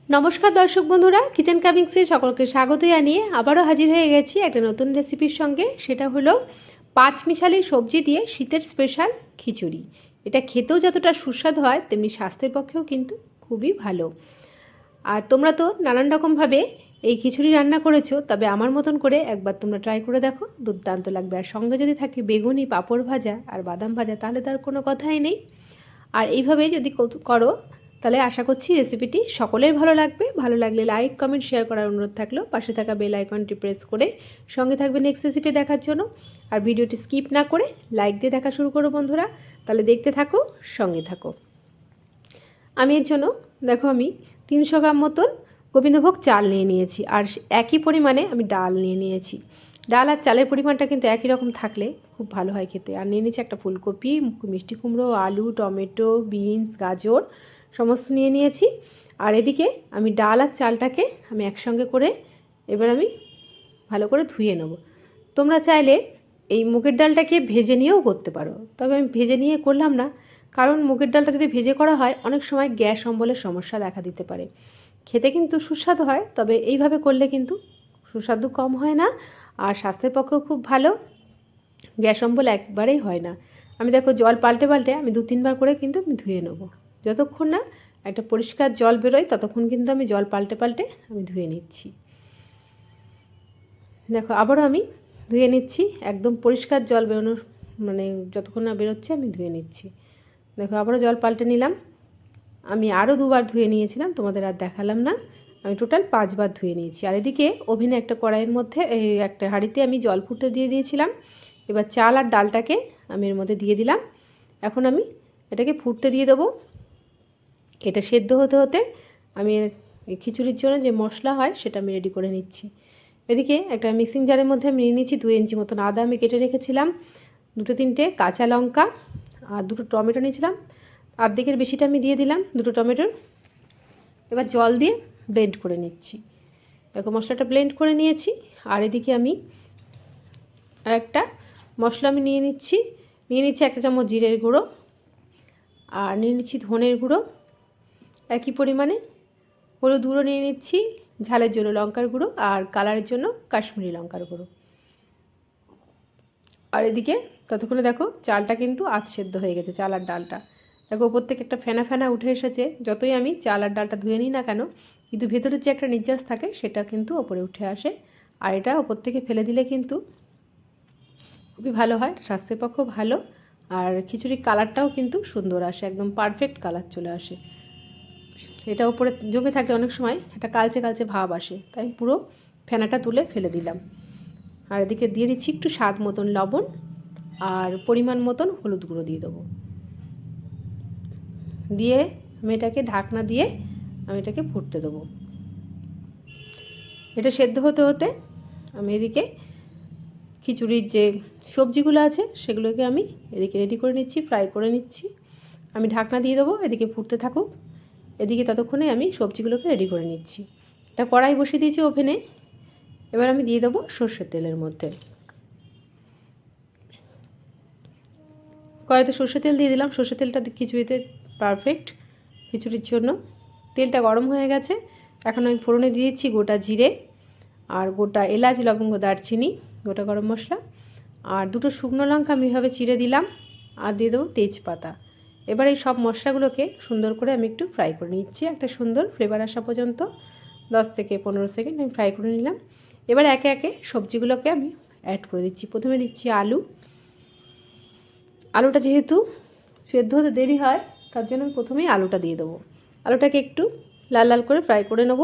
নমস্কার দর্শক বন্ধুরা, কিচেন কামিংসে সকলকে স্বাগত জানিয়ে আবারও হাজির হয়ে গেছি একটা নতুন রেসিপির সঙ্গে। সেটা হলো পাঁচমিশালি সবজি দিয়ে শীতের স্পেশাল খিচুড়ি। এটা খেতেও যতটা সুস্বাদু হয় তেমনি স্বাস্থ্যের পক্ষেও কিন্তু খুবই ভালো। আর তোমরা তো নানান রকমভাবে এই খিচুড়ি রান্না করেছো, তবে আমার মতন করে একবার তোমরা ট্রাই করে দেখো, দুর্দান্ত লাগবে। আর সঙ্গে যদি থাকে বেগুনি, পাঁপড় ভাজা আর বাদাম ভাজা, তাহলে তার কোনো কথাই নেই। আর এইভাবে যদি করো তাহলে আশা করছি রেসিপিটি সকলের ভালো লাগবে। ভালো লাগলে লাইক, কমেন্ট, শেয়ার করার অনুরোধ থাকলো। পাশে থাকা বেল আইকনটি প্রেস করে সঙ্গে থাকবে নেক্সট রেসিপি দেখার জন্য। আর ভিডিওটি স্কিপ না করে লাইক দিয়ে দেখা শুরু করো বন্ধুরা। তাহলে দেখতে থাকো, সঙ্গে থাকো। আমি এর জন্য দেখো আমি 300 গ্রাম মতন গোবিন্দভোগ চাল নিয়ে নিয়েছি, আর একই পরিমাণে আমি ডাল নিয়ে নিয়েছি। ডাল আর চালের পরিমাণটা কিন্তু একই রকম থাকলে খুব ভালো হয় খেতে। আর নিয়ে নিয়েছি একটা ফুলকপি, মিষ্টি কুমড়ো, আলু, টমেটো, বিনস, গাজর সমস্ত নিয়ে নিয়েছি। আর এদিকে আমি ডাল আর চালটাকে আমি একসঙ্গে করে এবার আমি ভালো করে ধুয়ে নেব। তোমরা চাইলে এই মুগের ডালটাকে ভেজে নিয়েও করতে পারো, তবে আমি ভেজে নিয়ে করলাম না, কারণ মুগের ডালটা যদি ভেজে করা হয় অনেক সময় গ্যাস অম্বলের সমস্যা দেখা দিতে পারে। খেতে কিন্তু সুস্বাদু হয়, তবে এইভাবে করলে কিন্তু সুস্বাদু কম হয় না, আর স্বাস্থ্যের পক্ষেও খুব ভালো। গ্যাস অম্বল একবারেই হয় না। আমি দেখো জল পাল্টে পাল্টে আমি 2-3 বার করে কিন্তু আমি ধুয়ে নেব। যতক্ষণ না একটা পরিষ্কার জল বেরোয় ততক্ষণ কিন্তু আমি জল পাল্টে পাল্টে আমি ধুয়ে নিচ্ছি। দেখো আবারও আমি ধুয়ে নিচ্ছি, একদম পরিষ্কার জল বেরোনোর মানে যতক্ষণ না বেরোচ্ছে আমি ধুয়ে নিচ্ছি। দেখো আবারও জল পাল্টে নিলাম। আমি আরও 2 বার ধুয়ে নিয়েছিলাম, তোমাদের আর দেখালাম না। আমি টোটাল 5 বার ধুয়ে নিয়েছি। আর এদিকে ওভেনে একটা কড়াইয়ের মধ্যে একটা হাঁড়িতে আমি জল ফুটতে দিয়ে দিয়েছিলাম। এবার চাল আর ডালটাকে আমি এর মধ্যে দিয়ে দিলাম। এখন আমি এটাকে ফুটতে দিয়ে দেবো। এটা সেদ্ধ হতে হতে আমি এই খিচুড়ির জন্য যে মশলা হয় সেটা আমি রেডি করে নিচ্ছি। এদিকে একটা মিক্সিং জারের মধ্যে আমি নিয়ে নিচ্ছি 2 ইঞ্চি মতন আদা আমি কেটে রেখেছিলাম, 2-3টে কাঁচা লঙ্কা আর 2টো টমেটো নিয়েছিলাম, অর্ধেকের বেশিটা আমি দিয়ে দিলাম 2টো টমেটোর। এবার জল দিয়ে ব্লেন্ড করে নিচ্ছি। দেখো মশলাটা ব্লেন্ড করে নিয়েছি। আর এদিকে আমি আর একটা মশলা আমি নিয়ে নিচ্ছি 1 চামচ জিরের গুঁড়ো, আর নিয়ে নিচ্ছি ধনের গুঁড়ো একই পরিমাণে, হলুদ গুঁড়ো নিয়ে নিচ্ছি ঝালের জন্য লঙ্কার গুঁড়ো, আর কালারের জন্য কাশ্মীরি লঙ্কার গুঁড়ো। আর এদিকে ততক্ষণে দেখো চালটা কিন্তু আধ সেদ্ধ হয়ে গেছে, চাল আর ডালটা। দেখো ওপর থেকে একটা ফেনা ফেনা উঠে এসেছে। যতই আমি চাল আর ডালটা ধুয়ে নিই না কেন, কিন্তু ভেতরে যে একটা নির্যাস থাকে সেটা কিন্তু ওপরে উঠে আসে। আর এটা ওপর থেকে ফেলে দিলে কিন্তু খুবই ভালো হয়, স্বাস্থ্যের পক্ষেও ভালো। আর খিচুড়ির কালারটাও কিন্তু সুন্দর আসে, একদম পারফেক্ট কালার চলে আসে। এটা উপরে জমে থাকলে অনেক সময় একটা কালচে কালচে ভাব আসে, তাই পুরো ফেনাটা তুলে ফেলে দিলাম। আর এদিকে দিয়ে দিচ্ছি একটু স্বাদ মতন লবণ, আর পরিমাণ মতন হলুদ গুঁড়ো দিয়ে দেবো। দিয়ে আমি এটাকে ঢাকনা দিয়ে আমি এটাকে ফুটতে দেবো। এটা সেদ্ধ হতে হতে আমি এদিকে খিচুড়ির যে সবজিগুলো আছে সেগুলোকে আমি এদিকে রেডি করে নিচ্ছি, ফ্রাই করে নিচ্ছি। আমি ঢাকনা দিয়ে দেবো, এদিকে ফুটতে থাকুক। এদিকে ততক্ষণে আমি সবজিগুলোকে রেডি করে নিচ্ছি। এটা কড়াই বসিয়ে দিয়েছি ওভেনে। এবার আমি দিয়ে দেবো সর্ষের তেলের মধ্যে। কড়াইতে সর্ষের তেল দিয়ে দিলাম। সর্ষের তেলটা খিচুড়িতে পারফেক্ট খিচুড়ির জন্য। তেলটা গরম হয়ে গেছে। এখন আমি ফোড়নে দিয়ে দিচ্ছি গোটা জিরে, আর গোটা এলাচ, লবঙ্গ, দারচিনি, গোটা গরম মশলা, আর 2টো শুকনো লঙ্কা আমি এভাবে চিড়ে দিলাম, আর দিয়ে দেবো তেজপাতা। এবার এই সব মশলাগুলোকে সুন্দর করে আমি একটু ফ্রাই করে নিচ্ছি, একটা সুন্দর ফ্লেভার আসা পর্যন্ত 10 থেকে 15 সেকেন্ড আমি ফ্রাই করে নিলাম। এবার একে একে সবজিগুলোকে আমি অ্যাড করে দিচ্ছি। প্রথমে দিচ্ছি আলু। আলুটা যেহেতু সেদ্ধ হতে দেরি হয় তার জন্য আমি প্রথমেই আলুটা দিয়ে দেবো। আলুটাকে একটু লাল লাল করে ফ্রাই করে নেব।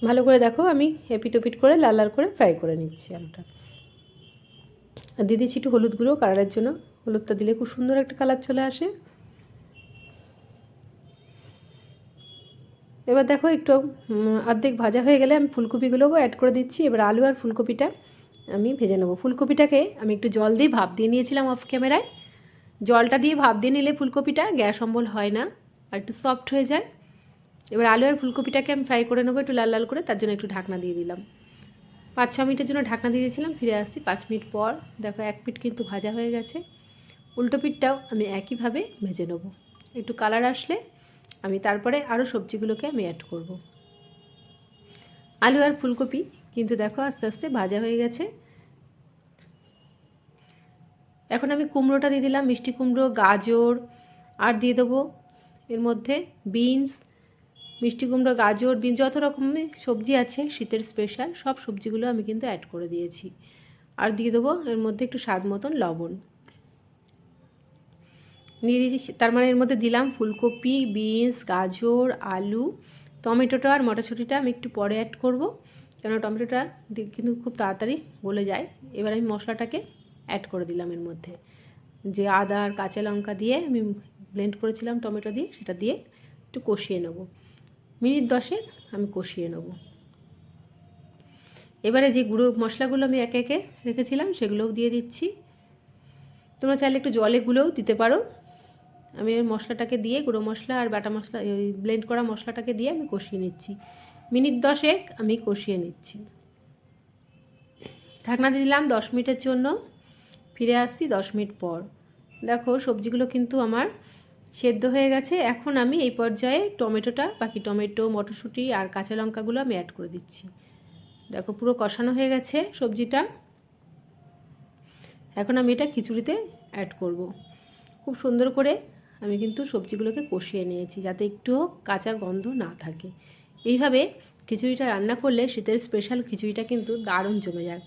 ভালো করে দেখো আমি এপিট ওপিট করে লাল লাল করে ফ্রাই করে নিচ্ছি আলুটা। আর দিয়ে দিচ্ছি একটু হলুদ গুঁড়ো কালারের জন্য। হলুদটা দিলে খুব সুন্দর একটা কালার চলে আসে। এবার দেখো একটু অর্ধেক ভাজা হয়ে গেলে আমি ফুলকপিগুলোও অ্যাড করে দিচ্ছি। এবার আলু আর ফুলকপিটা আমি ভেজে নেবো। ফুলকপিটাকে আমি একটু জল দিয়ে ভাপ দিয়ে নিয়েছিলাম অফ ক্যামেরায়। জলটা দিয়ে ভাপ দিয়ে নিলে ফুলকপিটা গ্যাস অম্বল হয় না, আর একটু সফট হয়ে যায়। এবার আলু আর ফুলকপিটাকে আমি ফ্রাই করে নেবো একটু লাল লাল করে, তার জন্য একটু ঢাকনা দিয়ে দিলাম। 5-6 মিনিটের জন্য ঢাকনা দিয়ে দিয়েছিলাম। ফিরে আসছি 5 মিনিট পর। দেখো এক পিঠ কিন্তু ভাজা হয়ে গেছে, উল্টো পিঠটাও আমি একইভাবে ভেজে নেবো। একটু কালার আসলে আমি তারপরে আরও সবজিগুলোকে আমি অ্যাড করব। আলু আর ফুলকপি কিন্তু দেখো আস্তে আস্তে ভাজা হয়ে গেছে। এখন আমি কুমড়োটা দিয়ে দিলাম, মিষ্টি কুমড়ো, গাজর, আর দিয়ে দেবো এর মধ্যে বিনস। মিষ্টি কুমড়ো, গাজর, বিনস, যত রকমের সবজি আছে শীতের স্পেশাল সব সবজিগুলো আমি কিন্তু অ্যাড করে দিয়েছি। আর দিয়ে দেবো এর মধ্যে একটু স্বাদ মতন লবণ দিয়ে দিয়েছি। তার মানে এর মধ্যে দিলাম ফুলকপি, বিনস, গাজর, আলু, টমেটোটা আর মটরশুঁটিটা আমি একটু পরে অ্যাড করব, কেন টমেটোটা কিন্তু খুব তাড়াতাড়ি গলে যায়। এবার আমি মশলাটাকে অ্যাড করে দিলাম এর মধ্যে, যে আদা আর কাঁচা লঙ্কা দিয়ে আমি ব্লেন্ড করেছিলাম টমেটো দিয়ে, সেটা দিয়ে একটু কষিয়ে নেব। মিনিট 10 আমি কষিয়ে নেব। এবারে যে গুঁড়ো মশলাগুলো আমি একে একে রেখেছিলাম সেগুলোও দিয়ে দিচ্ছি। তোমরা চাইলে একটু জলে গুলেও দিতে পারো। আমি ওই মশলাটাকে দিয়ে, গুঁড়ো মশলা আর বাটা মশলা, ওই ব্লেন্ড করা মশলাটাকে দিয়ে আমি কষিয়ে নিচ্ছি। মিনিট 10 আমি কষিয়ে নিচ্ছি। ঢাকনা দিলাম 10 মিনিটের জন্য। ফিরে আসছি 10 মিনিট পর। দেখো সবজিগুলো কিন্তু আমার সেদ্ধ হয়ে গেছে। এখন আমি এই পর্যায়ে টমেটোটা, বাকি টমেটো, মটরশুঁটি আর কাঁচা লঙ্কাগুলো আমি অ্যাড করে দিচ্ছি। দেখো পুরো কষানো হয়ে গেছে সবজিটা। এখন আমি এটা খিচুড়িতে অ্যাড করব। খুব সুন্দর করে আমি কিন্তু সবজিগুলোকে কষিয়ে নিয়েছি, যাতে একটুও কাঁচা গন্ধ না থাকে। এইভাবে খিচুড়িটা রান্না করলে শীতের স্পেশাল খিচুড়িটা কিন্তু দারুণ জমে যায়।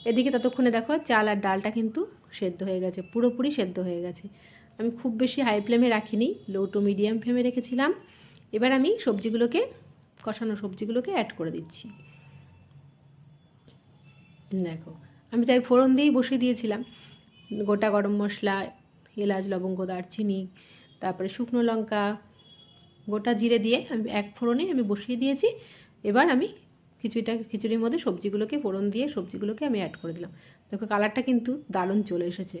এদিকে ততক্ষণে দেখো চাল আর ডালটা কিন্তু সেদ্ধ হয়ে গেছে, পুরোপুরি সেদ্ধ হয়ে গেছে। আমি খুব বেশি হাই ফ্লেমে রাখিনি, লো টু মিডিয়াম ফ্লেমে রেখেছিলাম। এবার আমি সবজিগুলোকে, কষানো সবজিগুলোকে অ্যাড করে দিচ্ছি। দেখো আমি তাই ফোড়ন দিয়েই বসিয়ে দিয়েছিলাম। গোটা গরম মশলা, এলাচ, লবঙ্গ, দারচিনি, তারপরে শুকনো লঙ্কা, গোটা জিরে দিয়ে আমি এক ফোড়নে আমি বসিয়ে দিয়েছি। এবার আমি খিচুড়ির মধ্যে সবজিগুলোকে ফোড়ন দিয়ে সবজিগুলোকে আমি অ্যাড করে দিলাম। দেখো কালারটা কিন্তু দারুণ চলে এসেছে,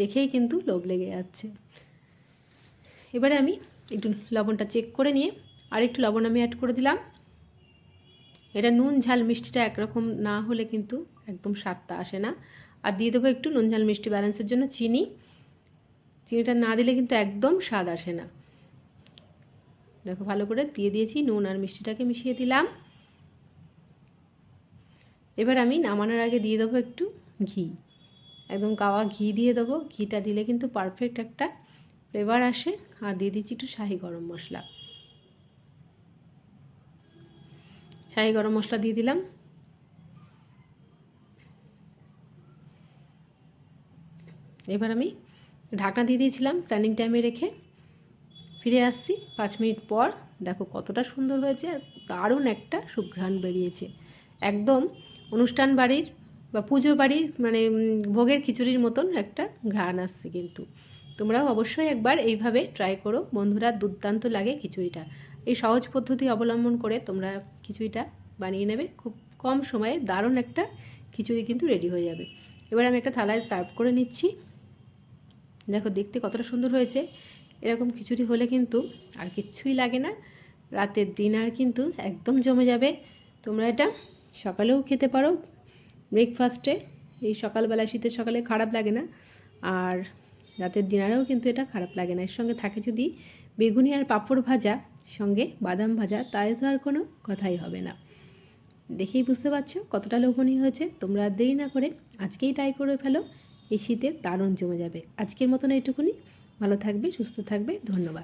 দেখেই কিন্তু লোভ লেগে যাচ্ছে। এবারে আমি একটু লবণটা চেক করে নিয়ে আরেকটু লবণ আমি অ্যাড করে দিলাম। এটা নুন ঝাল মিষ্টিটা একরকম না হলে কিন্তু একদম স্বাদটা আসে না। আর দিয়ে দেবো একটু নুন ঝাল মিষ্টি ব্যালেন্সের জন্য চিনি। চিনিটা না দিলে কিন্তু একদম স্বাদ আসে না। দেখো ভালো করে দিয়ে দিয়েছি, নুন আর মিষ্টিটাকে মিশিয়ে দিলাম। এবার আমি নামানোর আগে দিয়ে দেবো একটু ঘি, একদম গাওয়া ঘি দিয়ে দেবো। ঘিটা দিলে কিন্তু পারফেক্ট একটা ফ্লেভার আসে। আর দিয়ে দিচ্ছি একটু শাহি গরম মশলা। শাহি গরম মশলা দিয়ে দিলাম। এবার আমি ঢাকনা দিয়ে দিয়েছিলাম স্ট্যান্ডিং টাইমে রেখে। ফিরে আসছি 5 মিনিট পর। দেখো কতটা সুন্দর হয়েছে, আর দারুণ একটা সুঘ্রাণ বেরিয়েছে। একদম অনুষ্ঠান বাড়ির বা পুজো বাড়ির মানে ভোগের খিচুড়ির মতন একটা ঘ্রাণ আসছে কিন্তু। তোমরাও অবশ্যই একবার এইভাবে ট্রাই করো বন্ধুরা, দুর্দান্ত লাগে খিচুড়িটা। এই সহজ পদ্ধতি অবলম্বন করে তোমরা খিচুড়িটা বানিয়ে নেবে, খুব কম সময়ে দারুণ একটা খিচুড়ি কিন্তু রেডি হয়ে যাবে। এবার আমি একটা থালায় সার্ভ করে নিচ্ছি। দেখো দেখতে কতটা সুন্দর হয়েছে। এরকম খিচুড়ি হলে কিন্তু আর কিচ্ছুই লাগে না, রাতের ডিনার কিন্তু একদম জমে যাবে। তোমরা এটা সকালেও খেতে পারো, ব্রেকফাস্টে। এই সকালবেলা শীতের সকালে খারাপ লাগে না, আর রাতের ডিনারেও কিন্তু এটা খারাপ লাগে না। এর সঙ্গে থাকে যদি বেগুনি আর পাঁপড় ভাজা, সঙ্গে বাদাম ভাজা, তাই তো আর কোনো কথাই হবে না। দেখেই বুঝতে পারছো কতটা লোভনীয় হয়েছে। তোমরা দেরি না করে আজকেই ট্রাই করে ফেলো, এই শীতে দারুণ জমে যাবে। আজকের মতন এইটুকুনি। ভালো থাকবে, সুস্থ থাকবে, ধন্যবাদ।